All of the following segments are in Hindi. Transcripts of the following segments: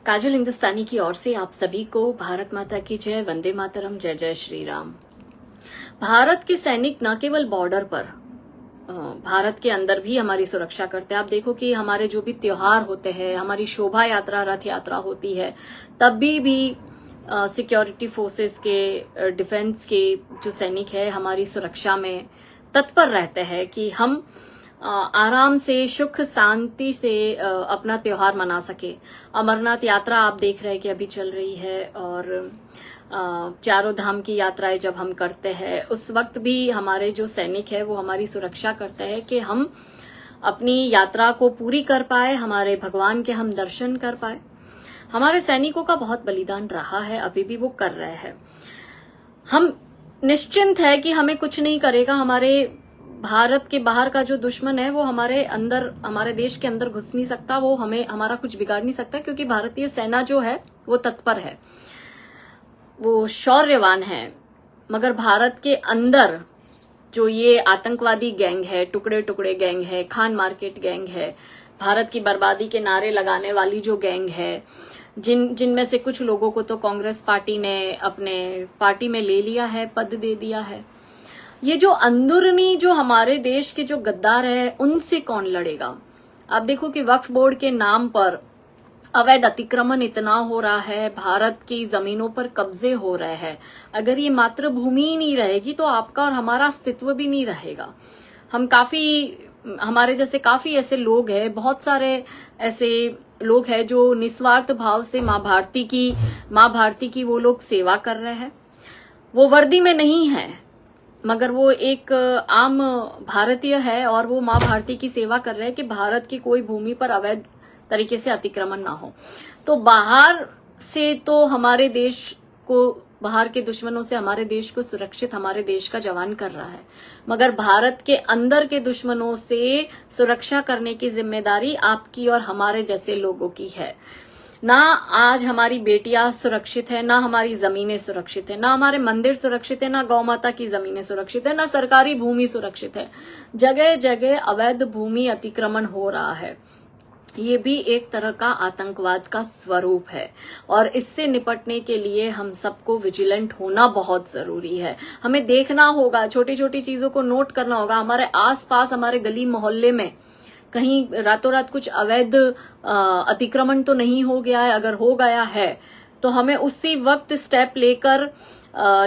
काजल हिंदुस्तानी की ओर से आप सभी को भारत माता की जय, वंदे मातरम, जय जय श्री राम। भारत के सैनिक न केवल बॉर्डर पर, भारत के अंदर भी हमारी सुरक्षा करते हैं। आप देखो कि हमारे जो भी त्योहार होते हैं, हमारी शोभा यात्रा, रथ यात्रा होती है, तब भी सिक्योरिटी फोर्सेस के, डिफेंस के जो सैनिक है हमारी सुरक्षा में तत्पर रहते हैं कि हम आराम से, सुख शांति से अपना त्योहार मना सके। अमरनाथ यात्रा आप देख रहे हैं कि अभी चल रही है, और चारों धाम की यात्राएं जब हम करते हैं उस वक्त भी हमारे जो सैनिक है वो हमारी सुरक्षा करते हैं कि हम अपनी यात्रा को पूरी कर पाए, हमारे भगवान के हम दर्शन कर पाए। हमारे सैनिकों का बहुत बलिदान रहा है, अभी भी वो कर रहे हैं। हम निश्चिंत है कि हमें कुछ नहीं करेगा। हमारे भारत के बाहर का जो दुश्मन है वो हमारे अंदर, हमारे देश के अंदर घुस नहीं सकता, वो हमें, हमारा कुछ बिगाड़ नहीं सकता, क्योंकि भारतीय सेना जो है वो तत्पर है, वो शौर्यवान है। मगर भारत के अंदर जो ये आतंकवादी गैंग है, टुकड़े टुकड़े गैंग है, खान मार्केट गैंग है, भारत की बर्बादी के नारे लगाने वाली जो गैंग है, जिनमें से कुछ लोगों को तो कांग्रेस पार्टी ने अपने पार्टी में ले लिया है, पद दे दिया है। ये जो अंदरूनी जो हमारे देश के जो गद्दार है उनसे कौन लड़ेगा। आप देखो कि वक्फ बोर्ड के नाम पर अवैध अतिक्रमण इतना हो रहा है, भारत की जमीनों पर कब्जे हो रहे हैं। अगर ये मातृभूमि ही नहीं रहेगी तो आपका और हमारा अस्तित्व भी नहीं रहेगा। हमारे जैसे काफी ऐसे लोग हैं, बहुत सारे ऐसे लोग हैं जो निस्वार्थ भाव से माँ भारती की वो लोग सेवा कर रहे हैं। वो वर्दी में नहीं है, मगर वो एक आम भारतीय है और वो माँ भारती की सेवा कर रहे हैं कि भारत की कोई भूमि पर अवैध तरीके से अतिक्रमण ना हो। तो बाहर से तो हमारे देश को, बाहर के दुश्मनों से हमारे देश को सुरक्षित हमारे देश का जवान कर रहा है, मगर भारत के अंदर के दुश्मनों से सुरक्षा करने की जिम्मेदारी आपकी और हमारे जैसे लोगों की है। ना आज हमारी बेटियां सुरक्षित है, ना हमारी जमीनें सुरक्षित है, ना हमारे मंदिर सुरक्षित है, ना गौ माता की जमीनें सुरक्षित है, ना सरकारी भूमि सुरक्षित है। जगह जगह अवैध भूमि अतिक्रमण हो रहा है। ये भी एक तरह का आतंकवाद का स्वरूप है, और इससे निपटने के लिए हम सबको विजिलेंट होना बहुत जरूरी है। हमें देखना होगा, छोटी छोटी चीजों को नोट करना होगा। हमारे आसपास, हमारे गली मोहल्ले में कहीं रातों रात कुछ अवैध अतिक्रमण तो नहीं हो गया है। अगर हो गया है तो हमें उसी वक्त स्टेप लेकर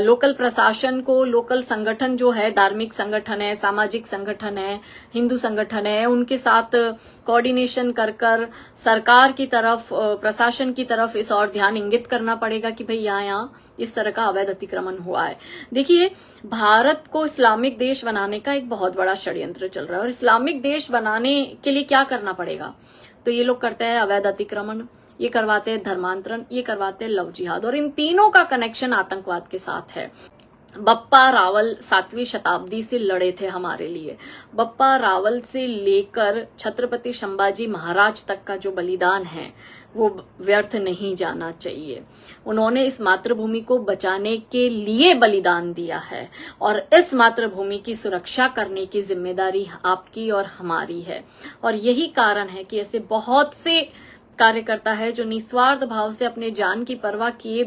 लोकल प्रशासन को, लोकल संगठन जो है, धार्मिक संगठन है, सामाजिक संगठन है, हिंदू संगठन है, उनके साथ कोऑर्डिनेशन कर सरकार की तरफ, प्रशासन की तरफ इस और ध्यान इंगित करना पड़ेगा कि भाई यहाँ इस तरह का अवैध अतिक्रमण हुआ है। देखिए, भारत को इस्लामिक देश बनाने का एक बहुत बड़ा षड्यंत्र चल रहा है, और इस्लामिक देश बनाने के लिए क्या करना पड़ेगा? तो ये लोग करते हैं अवैध अतिक्रमण, ये करवाते हैं धर्मांतरण, ये करवाते हैं लव जिहाद, और इन तीनों का कनेक्शन आतंकवाद के साथ है। बप्पा रावल 7वीं शताब्दी से लड़े थे हमारे लिए। बप्पा रावल से लेकर छत्रपति संभाजी महाराज तक का जो बलिदान है वो व्यर्थ नहीं जाना चाहिए। उन्होंने इस मातृभूमि को बचाने के लिए बलिदान दिया है, और इस मातृभूमि की सुरक्षा करने की जिम्मेदारी आपकी और हमारी है। और यही कारण है कि ऐसे बहुत से कार्यकर्ता है जो निस्वार्थ भाव से अपने जान की परवाह किए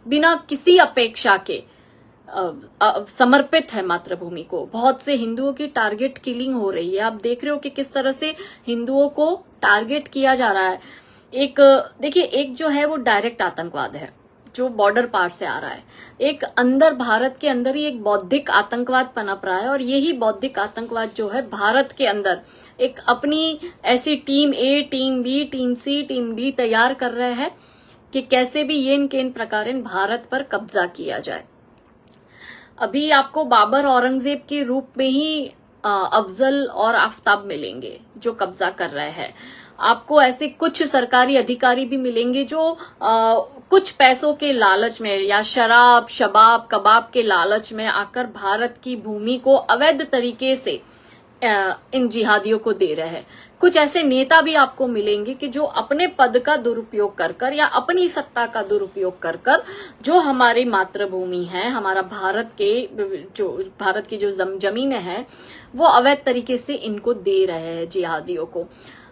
बिना किसी अपेक्षा के समर्पित है मातृभूमि को। बहुत से हिंदुओं की टारगेट किलिंग हो रही है। आप देख रहे हो कि किस तरह से हिंदुओं को टारगेट किया जा रहा है। देखिए, एक जो है वो डायरेक्ट आतंकवाद है जो बॉर्डर पार से आ रहा है। एक अंदर, भारत के अंदर ही एक बौद्धिक आतंकवाद पनप रहा है, और यही बौद्धिक आतंकवाद जो है भारत के अंदर एक अपनी ऐसी टीम ए, टीम बी, टीम सी, टीम डी तैयार कर रहे हैं कि कैसे भी येन केन प्रकारेण भारत पर कब्जा किया जाए। अभी आपको बाबर, औरंगजेब के रूप में ही अफजल और आफताब मिलेंगे जो कब्जा कर रहे हैं। आपको ऐसे कुछ सरकारी अधिकारी भी मिलेंगे जो कुछ पैसों के लालच में, या शराब, शबाब, कबाब के लालच में आकर भारत की भूमि को अवैध तरीके से इन जिहादियों को दे रहे हैं। कुछ ऐसे नेता भी आपको मिलेंगे कि जो अपने पद का दुरुपयोग कर या अपनी सत्ता का दुरुपयोग कर जो हमारी मातृभूमि है, हमारा भारत की जो जमीनें हैं वो अवैध तरीके से इनको दे रहे हैं जिहादियों को।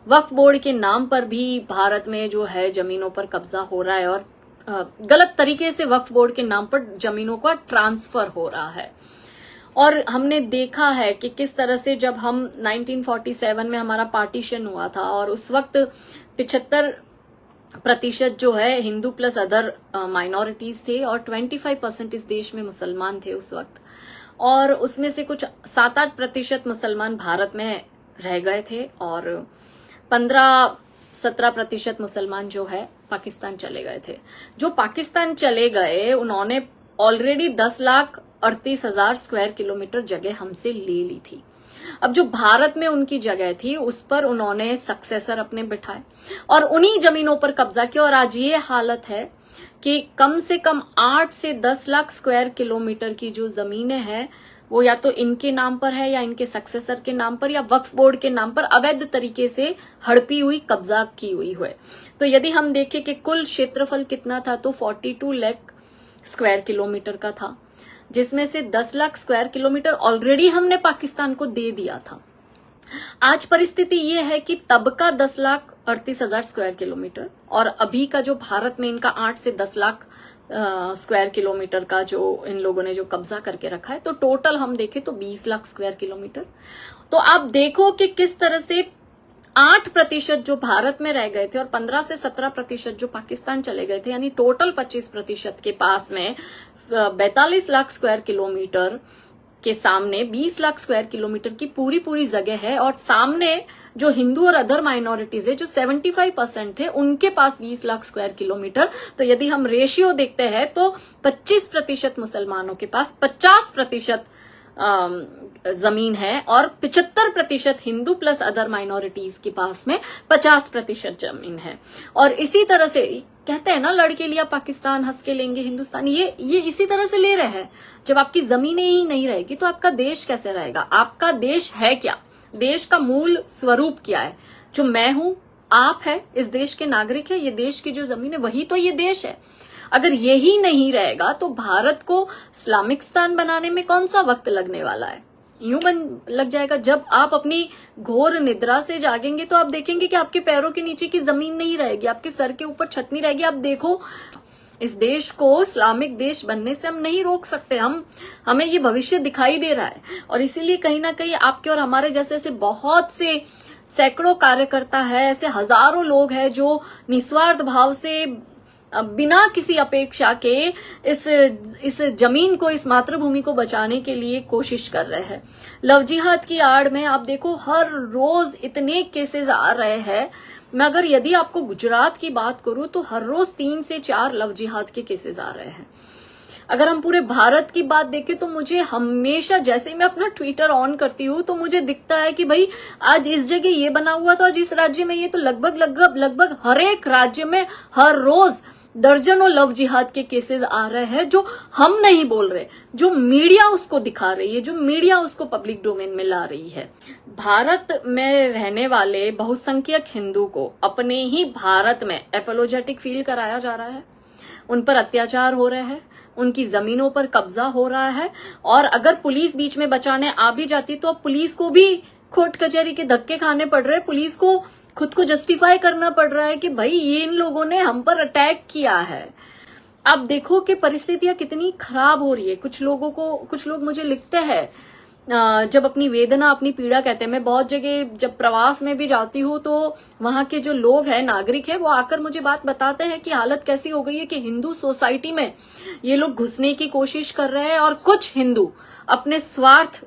वक्फ बोर्ड के नाम पर भी भारत में जो है जमीनों पर कब्जा हो रहा है और गलत तरीके से वक्फ बोर्ड के नाम पर जमीनों का ट्रांसफर हो रहा है। और हमने देखा है कि किस तरह से जब हम 1947 में हमारा पार्टीशन हुआ था और उस वक्त 75% जो है हिंदू प्लस अदर माइनॉरिटीज थे और 25% इस देश में मुसलमान थे उस वक्त, और उसमें से कुछ 7-8% मुसलमान भारत में रह गए थे और 15-17% मुसलमान जो है पाकिस्तान चले गए थे। जो पाकिस्तान चले गए उन्होंने ऑलरेडी 10,38,000 स्क्वायर किलोमीटर जगह हमसे ले ली थी। अब जो भारत में उनकी जगह थी उस पर उन्होंने सक्सेसर अपने बिठाए और उन्हीं जमीनों पर कब्जा किया और आज ये हालत है कि कम से कम 8 से 10 लाख स्क्वायर किलोमीटर की जो जमीनें हैं वो या तो इनके नाम पर है या इनके सक्सेसर के नाम पर या वक्फ बोर्ड के नाम पर अवैध तरीके से हड़पी हुई, कब्जा की हुई है। तो यदि हम देखें कि कुल क्षेत्रफल कितना था तो 42 लाख स्क्वायर किलोमीटर का था, जिसमें से 10 लाख स्क्वायर किलोमीटर ऑलरेडी हमने पाकिस्तान को दे दिया था। आज परिस्थिति ये है कि तब का 10,38,000 स्क्वायर किलोमीटर और अभी का जो भारत में इनका 8 से 10 लाख स्क्वायर किलोमीटर का जो इन लोगों ने जो कब्जा करके रखा है, तो टोटल हम देखें तो 20 लाख स्क्वायर किलोमीटर। तो आप देखो कि किस तरह से 8% जो भारत में रह गए थे और 15 से 17% जो पाकिस्तान चले गए थे, यानी टोटल 25% के पास में 42 लाख स्क्वायर किलोमीटर के सामने 20 लाख स्क्वायर किलोमीटर की पूरी जगह है और सामने जो हिंदू और अदर माइनॉरिटीज है जो 75% थे उनके पास 20 लाख स्क्वायर किलोमीटर। तो यदि हम रेशियो देखते हैं तो 25% मुसलमानों के पास 50% जमीन है और 75% हिंदू प्लस अदर माइनॉरिटीज के पास में 50% जमीन है। और इसी तरह से कहते हैं ना, लड़के लिया पाकिस्तान हंस के लेंगे हिंदुस्तान, ये इसी तरह से ले रहे हैं। जब आपकी जमीनें ही नहीं रहेगी तो आपका देश कैसे रहेगा? आपका देश है क्या? देश का मूल स्वरूप क्या है? जो मैं हूं, आप है, इस देश के नागरिक है, ये देश की जो जमीन है वही तो ये देश है। अगर यही नहीं रहेगा तो भारत को इस्लामिकस्तान बनाने में कौन सा वक्त लगने वाला है? यूं लग जाएगा। जब आप अपनी घोर निद्रा से जागेंगे तो आप देखेंगे कि आपके पैरों के नीचे की जमीन नहीं रहेगी, आपके सर के ऊपर छत नहीं रहेगी। आप देखो, इस देश को इस्लामिक देश बनने से हम नहीं रोक सकते। हमें ये भविष्य दिखाई दे रहा है और इसीलिए कहीं ना कहीं आपके और हमारे जैसे ऐसे बहुत से सैकड़ों कार्यकर्ता है, ऐसे हजारों लोग हैं जो निस्वार्थ भाव से बिना किसी अपेक्षा के इस जमीन को, इस मातृभूमि को बचाने के लिए कोशिश कर रहे हैं। लव जिहाद की आड़ में आप देखो हर रोज इतने केसेस आ रहे हैं। मैं अगर यदि आपको गुजरात की बात करूं तो हर रोज 3 से 4 लव जिहाद के केसेस आ रहे हैं। अगर हम पूरे भारत की बात देखें तो मुझे हमेशा, जैसे मैं अपना ट्विटर ऑन करती हूँ तो मुझे दिखता है कि भाई आज इस जगह ये बना हुआ तो आज इस राज्य में ये, तो लगभग हर एक राज्य में हर रोज दर्जनों लव जिहाद के केसेस आ रहे हैं जो हम नहीं बोल रहे, जो मीडिया उसको दिखा रही है, जो मीडिया उसको पब्लिक डोमेन में ला रही है। भारत में रहने वाले बहुसंख्यक हिंदू को अपने ही भारत में एपोलोजेटिक फील कराया जा रहा है, उन पर अत्याचार हो रहे हैं, उनकी जमीनों पर कब्जा हो रहा है। और अगर पुलिस बीच में बचाने आ भी जाती तो अब पुलिस को भी कोर्ट कचहरी के धक्के खाने पड़ रहे हैं, पुलिस को खुद को जस्टिफाई करना पड़ रहा है कि भाई ये इन लोगों ने हम पर अटैक किया है। अब देखो कि परिस्थितियां कितनी खराब हो रही है। कुछ लोग मुझे लिखते हैं जब अपनी वेदना, अपनी पीड़ा कहते हैं। मैं बहुत जगह जब प्रवास में भी जाती हूँ तो वहां के जो लोग हैं, नागरिक हैं, वो आकर मुझे बात बताते हैं कि हालत कैसी हो गई है कि हिंदू सोसाइटी में ये लोग घुसने की कोशिश कर रहे हैं और कुछ हिंदू अपने स्वार्थ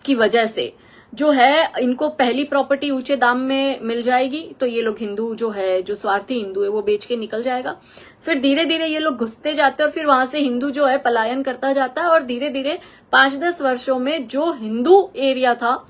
की वजह से जो है, इनको पहली प्रॉपर्टी ऊंचे दाम में मिल जाएगी तो ये लोग हिंदू जो है, जो स्वार्थी हिंदू है, वो बेच के निकल जाएगा। फिर धीरे धीरे ये लोग घुसते जाते हैं और फिर वहां से हिंदू जो है पलायन करता जाता है और धीरे धीरे 5-10 वर्षों में जो हिंदू एरिया था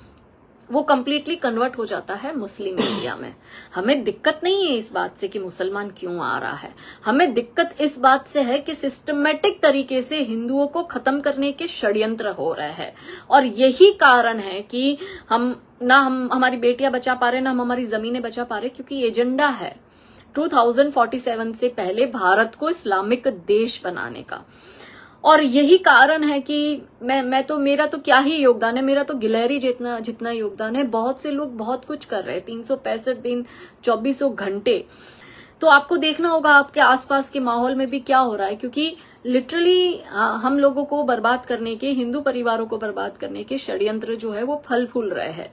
वो कंप्लीटली कन्वर्ट हो जाता है मुस्लिम एरिया में। हमें दिक्कत नहीं है इस बात से कि मुसलमान क्यों आ रहा है, हमें दिक्कत इस बात से है कि सिस्टमेटिक तरीके से हिंदुओं को खत्म करने के षड्यंत्र हो रहे हैं। और यही कारण है कि हम हमारी बेटियां बचा पा रहे, ना हम हमारी जमीनें बचा पा रहे, क्योंकि एजेंडा है 2047 से पहले भारत को इस्लामिक देश बनाने का। और यही कारण है कि मैं तो, मेरा तो क्या ही योगदान है, मेरा तो गिलहरी जितना योगदान है। बहुत से लोग बहुत कुछ कर रहे हैं, 365 दिन 24 घंटे। तो आपको देखना होगा आपके आसपास के माहौल में भी क्या हो रहा है, क्योंकि लिटरली हम लोगों को बर्बाद करने के, हिंदू परिवारों को बर्बाद करने के षड्यंत्र जो है वो फल फूल रहे हैं।